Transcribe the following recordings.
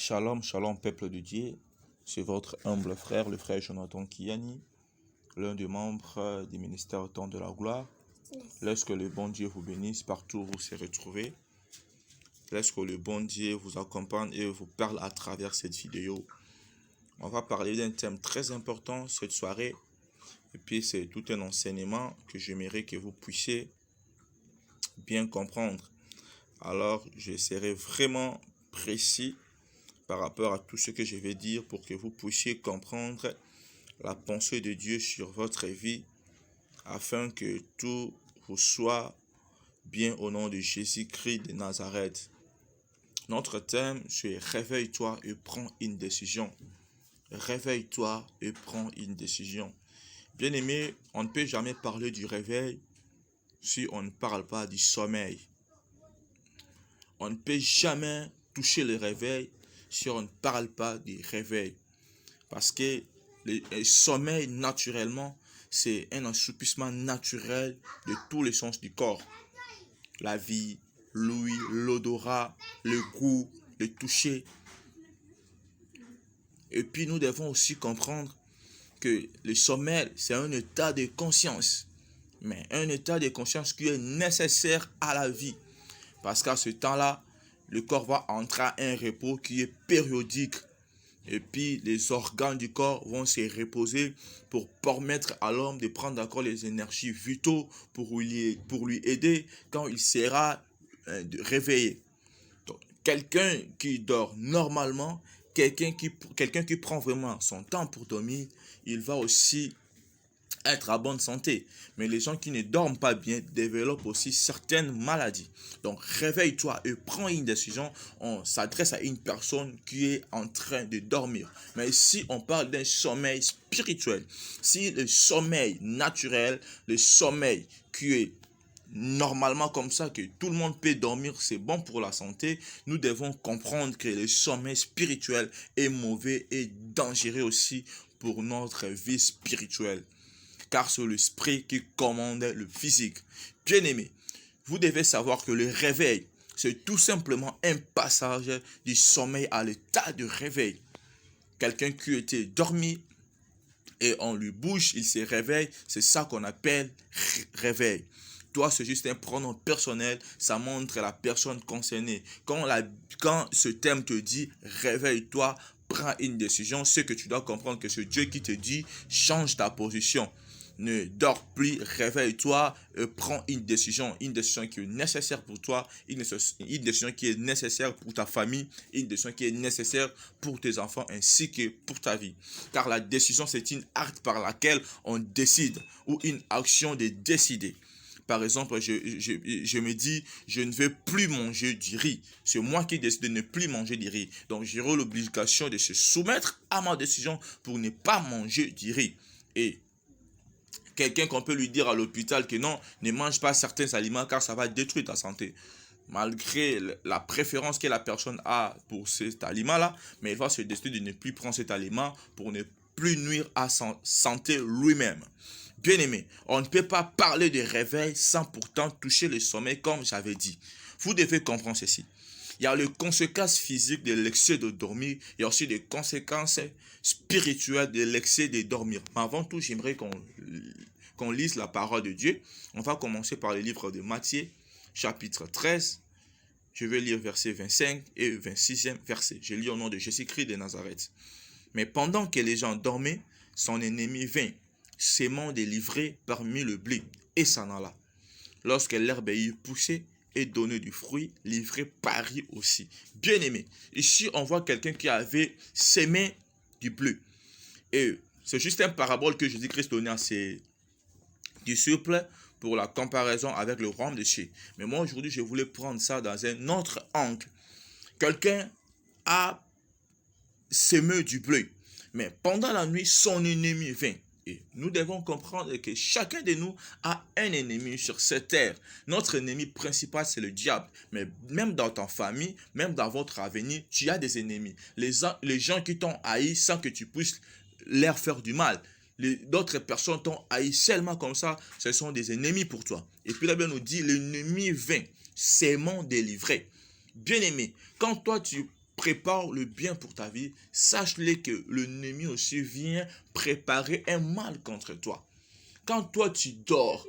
Shalom, shalom, peuple de Dieu. C'est votre humble frère, le frère Jonathan Kiani, l'un des membres du ministère au temps de la gloire. Laisse que le bon Dieu vous bénisse partout où vous serez retrouvés. Laisse que le bon Dieu vous accompagne et vous parle à travers cette vidéo. On va parler d'un thème très important cette soirée. Et puis c'est tout un enseignement que j'aimerais que vous puissiez bien comprendre. Alors je serai vraiment précis par rapport à tout ce que je vais dire pour que vous puissiez comprendre la pensée de Dieu sur votre vie afin que tout vous soit bien au nom de Jésus-Christ de Nazareth. Notre thème, c'est réveille-toi et prends une décision. Réveille-toi et prends une décision. Bien-aimé, on ne peut jamais parler du réveil si on ne parle pas du sommeil. On ne peut jamais toucher le réveil si on ne parle pas du réveil. Parce que le sommeil, naturellement, c'est un assoupissement naturel de tous les sens du corps. La vie, l'ouïe, l'odorat, le goût, le toucher. Et puis nous devons aussi comprendre que le sommeil, c'est un état de conscience. Mais un état de conscience qui est nécessaire à la vie. Parce qu'à ce temps-là, le corps va entrer à un repos qui est périodique. Et puis, les organes du corps vont se reposer pour permettre à l'homme de prendre encore les énergies vitaux pour lui aider quand il sera réveillé. Donc, quelqu'un qui dort normalement, quelqu'un qui prend vraiment son temps pour dormir, il va aussi être à bonne santé. Mais les gens qui ne dorment pas bien développent aussi certaines maladies. Donc réveille-toi et prends une décision. On s'adresse à une personne qui est en train de dormir. Mais si on parle d'un sommeil spirituel, si le sommeil naturel, le sommeil qui est normalement comme ça, que tout le monde peut dormir, c'est bon pour la santé, nous devons comprendre que le sommeil spirituel est mauvais et dangereux aussi pour notre vie spirituelle. Car c'est l'esprit qui commande le physique. Bien-aimé, vous devez savoir que le réveil, c'est tout simplement un passage du sommeil à l'état de réveil. Quelqu'un qui était dormi et on lui bouge, il se réveille, c'est ça qu'on appelle réveil. Toi, c'est juste un pronom personnel, ça montre la personne concernée. Quand ce thème te dit réveille-toi, prends une décision, c'est que tu dois comprendre que c'est Dieu qui te dit change ta position. Ne dors plus, réveille-toi, prends une décision qui est nécessaire pour toi, une décision qui est nécessaire pour ta famille, une décision qui est nécessaire pour tes enfants ainsi que pour ta vie. Car la décision, c'est une acte par laquelle on décide ou une action de décider. Par exemple, je me dis, je ne vais plus manger du riz. C'est moi qui décide de ne plus manger du riz. Donc, j'aurai l'obligation de se soumettre à ma décision pour ne pas manger du riz. Et quelqu'un qu'on peut lui dire à l'hôpital que non, ne mange pas certains aliments car ça va détruire ta santé. Malgré la préférence que la personne a pour cet aliment-là, mais il va se décider de ne plus prendre cet aliment pour ne plus nuire à sa santé lui-même. Bien aimé, on ne peut pas parler de réveil sans pourtant toucher le sommeil comme j'avais dit. Vous devez comprendre ceci. Il y a les conséquences physiques de l'excès de dormir. Il y a aussi des conséquences spirituelles de l'excès de dormir. Mais avant tout, j'aimerais qu'on lise la parole de Dieu. On va commencer par le livre de Matthieu, chapitre 13. Je vais lire versets 25 et 26e verset. Je lis au nom de Jésus-Christ de Nazareth. Mais pendant que les gens dormaient, son ennemi vint, s'aimant délivrer parmi le blé, et s'en alla. Lorsque l'herbe eut poussé et donné du fruit, livré parut aussi. Bien aimé, ici on voit quelqu'un qui avait sémé du blé. Et c'est juste un parabole que Jésus-Christ donnait à ses disciples pour la comparaison avec le royaume des cieux. Mais moi aujourd'hui, je voulais prendre ça dans un autre angle. Quelqu'un a sémé du blé, mais pendant la nuit, son ennemi vint. Et nous devons comprendre que chacun de nous a un ennemi sur cette terre. Notre ennemi principal, c'est le diable. Mais même dans ta famille, même dans votre avenir, tu as des ennemis. Les gens qui t'ont haï sans que tu puisses leur faire du mal. D'autres personnes t'ont haï seulement comme ça, ce sont des ennemis pour toi. Et puis la Bible nous dit, l'ennemi vint, s'aimant délivrer. Bien aimé, quand toi tu prépare le bien pour ta vie, sache-le que l'ennemi aussi vient préparer un mal contre toi. Quand toi tu dors,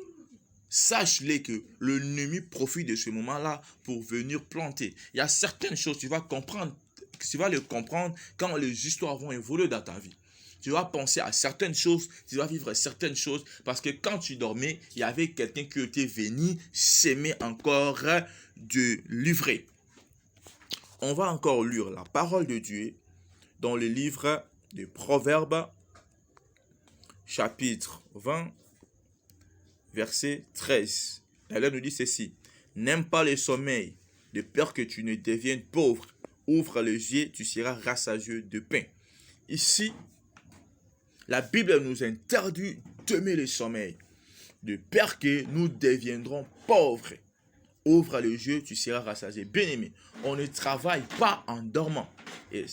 sache-le que l'ennemi profite de ce moment-là pour venir planter. Il y a certaines choses, tu vas comprendre, tu vas le comprendre quand les histoires vont évoluer dans ta vie. Tu vas penser à certaines choses, tu vas vivre certaines choses, parce que quand tu dormais, il y avait quelqu'un qui était venu s'aimer encore de livrer. On va encore lire la parole de Dieu dans le livre de Proverbes, chapitre 20, verset 13. La Bible nous dit ceci: n'aime pas le sommeil, de peur que tu ne deviennes pauvre. Ouvre les yeux, tu seras rassasieux de pain. Ici, la Bible nous interdit d'aimer le sommeil, de peur que nous deviendrons pauvres. Ouvre les yeux, tu seras rassasié. Bien-aimé, on ne travaille pas en dormant. Et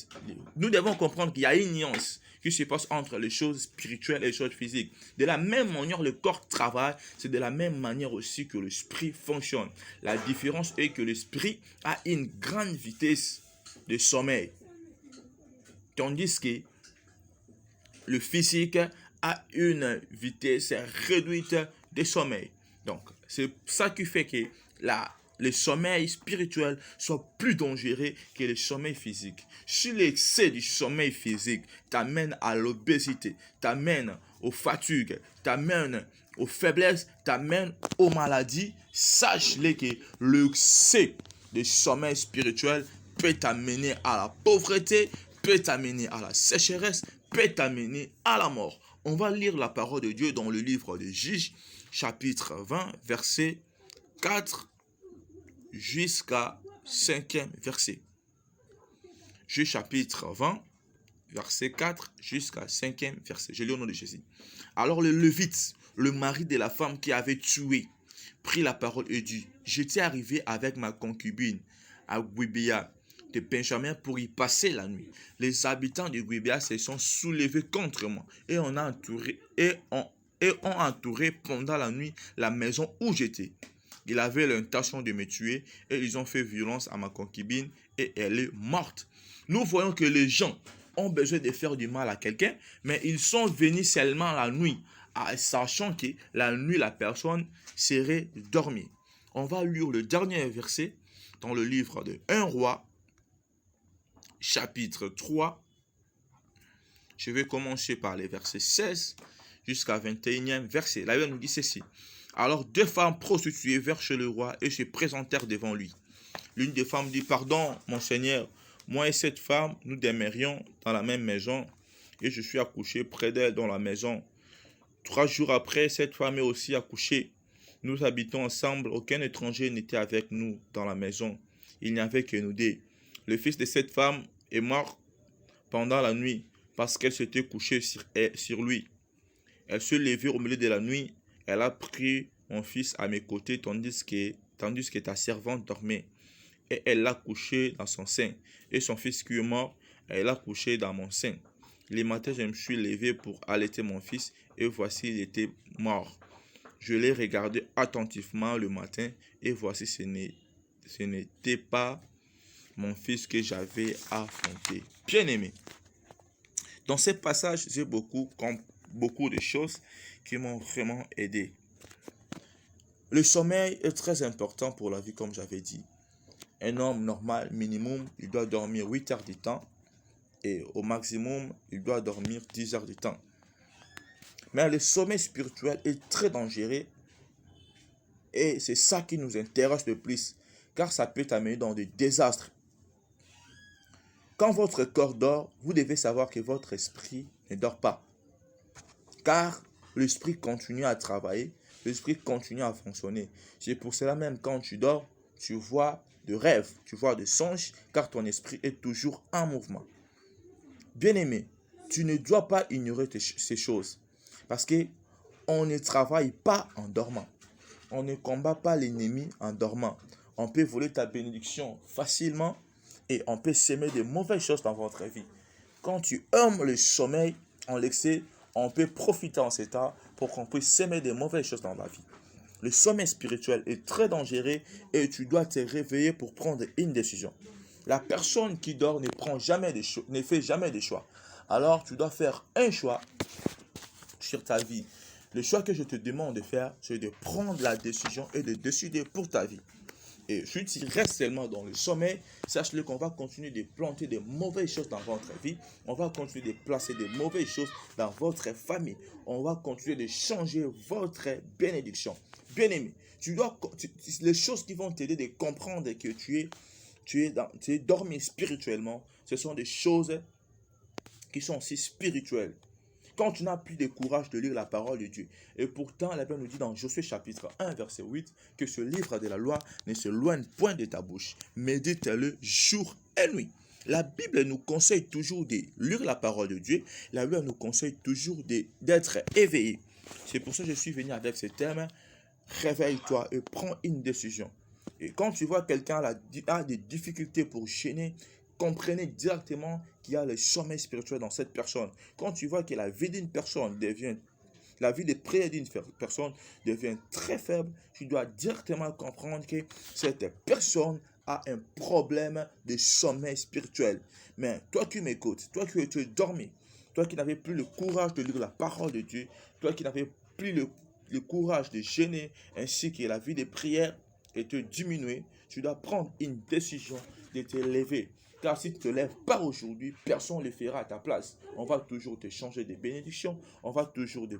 nous devons comprendre qu'il y a une nuance qui se passe entre les choses spirituelles et les choses physiques. De la même manière, le corps travaille, c'est de la même manière aussi que l'esprit fonctionne. La différence est que l'esprit a une grande vitesse de sommeil, tandis que le physique a une vitesse réduite de sommeil. Donc, c'est ça qui fait que le sommeil spirituel soit plus dangereux que le sommeil physique. Si l'excès du sommeil physique t'amène à l'obésité, t'amène aux fatigues, t'amène aux faiblesses, t'amène aux maladies, sache-le que l'excès du sommeil spirituel peut t'amener à la pauvreté, peut t'amener à la sécheresse, peut t'amener à la mort. On va lire la parole de Dieu dans le livre de Juges, chapitre 20, verset 4 jusqu'à 5e verset. Juges chapitre 20, verset 4 jusqu'à 5e verset. Je lis au nom de Jésus. Alors le Lévite, le mari de la femme qui avait tué, prit la parole et dit: j'étais arrivé avec ma concubine à Gibéa de Benjamin pour y passer la nuit. Les habitants de Gibéa se sont soulevés contre moi et ont entouré pendant la nuit la maison où j'étais. Ils avaient l'intention de me tuer et ils ont fait violence à ma concubine et elle est morte. Nous voyons que les gens ont besoin de faire du mal à quelqu'un, mais ils sont venus seulement la nuit, sachant que la nuit la personne serait dormie. On va lire le dernier verset dans le livre de 1 Roi, chapitre 3. Je vais commencer par les versets 16 jusqu'à 21e verset. La Bible nous dit ceci: alors 2 femmes prostituées vinrent chez le roi et se présentèrent devant lui. L'une des femmes dit: pardon, mon seigneur, moi et cette femme, nous demeurions dans la même maison et je suis accouché près d'elle dans la maison. 3 jours après, cette femme est aussi accouchée. Nous habitons ensemble, aucun étranger n'était avec nous dans la maison. Il n'y avait que nous deux. Le fils de cette femme est mort pendant la nuit parce qu'elle s'était couchée sur lui. Elle se levait au milieu de la nuit. Elle a pris mon fils à mes côtés tandis que ta servante dormait. Et elle l'a couché dans son sein. Et son fils qui est mort, elle l'a couché dans mon sein. Le matin, je me suis levé pour allaiter mon fils et voici, il était mort. Je l'ai regardé attentivement le matin et voici, ce n'était pas mon fils que j'avais affronté. Bien-aimé, dans ce passage, j'ai beaucoup de choses qui m'ont vraiment aidé. Le sommeil est très important pour la vie, comme j'avais dit. Un homme normal, minimum, il doit dormir 8 heures du temps et au maximum, il doit dormir 10 heures du temps. Mais le sommeil spirituel est très dangereux et c'est ça qui nous intéresse le plus, car ça peut t'amener dans des désastres. Quand votre corps dort, vous devez savoir que votre esprit ne dort pas, car l'esprit continue à travailler, l'esprit continue à fonctionner. C'est pour cela même quand tu dors, tu vois de rêves, tu vois de songes, car ton esprit est toujours en mouvement. Bien-aimé, tu ne dois pas ignorer ces choses, parce qu'on ne travaille pas en dormant. On ne combat pas l'ennemi en dormant. On peut voler ta bénédiction facilement et on peut s'aimer de mauvaises choses dans votre vie. Quand tu aimes le sommeil en l'excès, on peut profiter en cet temps pour qu'on puisse s'aimer de mauvaises choses dans la vie. Le sommeil spirituel est très dangereux et tu dois te réveiller pour prendre une décision. La personne qui dort ne fait jamais de choix. Alors, tu dois faire un choix sur ta vie. Le choix que je te demande de faire, c'est de prendre la décision et de décider pour ta vie. Et si tu restes seulement dans le sommeil, sache-le qu'on va continuer de planter de mauvaises choses dans votre vie. On va continuer de placer de mauvaises choses dans votre famille. On va continuer de changer votre bénédiction. Bien-aimé, les choses qui vont t'aider de comprendre que tu es dormi spirituellement, ce sont des choses qui sont aussi spirituelles. Quand tu n'as plus de courage de lire la parole de Dieu. Et pourtant, la Bible nous dit dans Josué chapitre 1, verset 8, que ce livre de la loi ne s'éloigne point de ta bouche. Médite-le jour et nuit. La Bible nous conseille toujours de lire la parole de Dieu. La Bible nous conseille toujours d'être éveillé. C'est pour ça que je suis venu avec ce terme. Réveille-toi et prends une décision. Et quand tu vois quelqu'un a des difficultés pour gêner, comprenez directement qu'il y a le sommeil spirituel dans cette personne. Quand tu vois que la vie de prière d'une personne devient très faible, tu dois directement comprendre que cette personne a un problème de sommeil spirituel. Mais toi qui m'écoutes, toi qui es dormi, toi qui n'avais plus le courage de lire la parole de Dieu, toi qui n'avais plus le courage de jeûner, ainsi que la vie de prière et te diminuer, tu dois prendre une décision de te lever. Car si tu ne te lèves pas aujourd'hui, personne ne le fera à ta place. On va toujours te changer des bénédictions. On va toujours de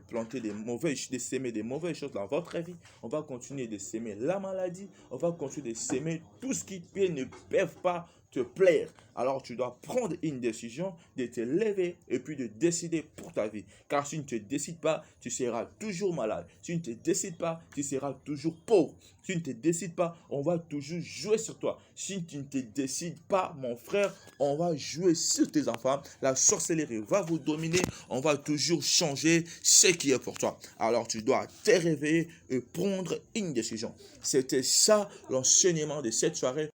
s'aimer des mauvaises choses dans votre vie. On va continuer de s'aimer la maladie. On va continuer de s'aimer tout ce qui ne peuvent pas te plaire. Alors tu dois prendre une décision de te lever et puis de décider pour ta vie. Car si tu ne te décides pas, tu seras toujours malade. Si tu ne te décides pas, tu seras toujours pauvre. Si tu ne te décides pas, on va toujours jouer sur toi. Si tu ne te décides pas, mon frère, on va jouer sur tes enfants. La sorcellerie va vous dominer. On va toujours changer ce qui est pour toi. Alors tu dois te réveiller et prendre une décision. C'était ça l'enseignement de cette soirée.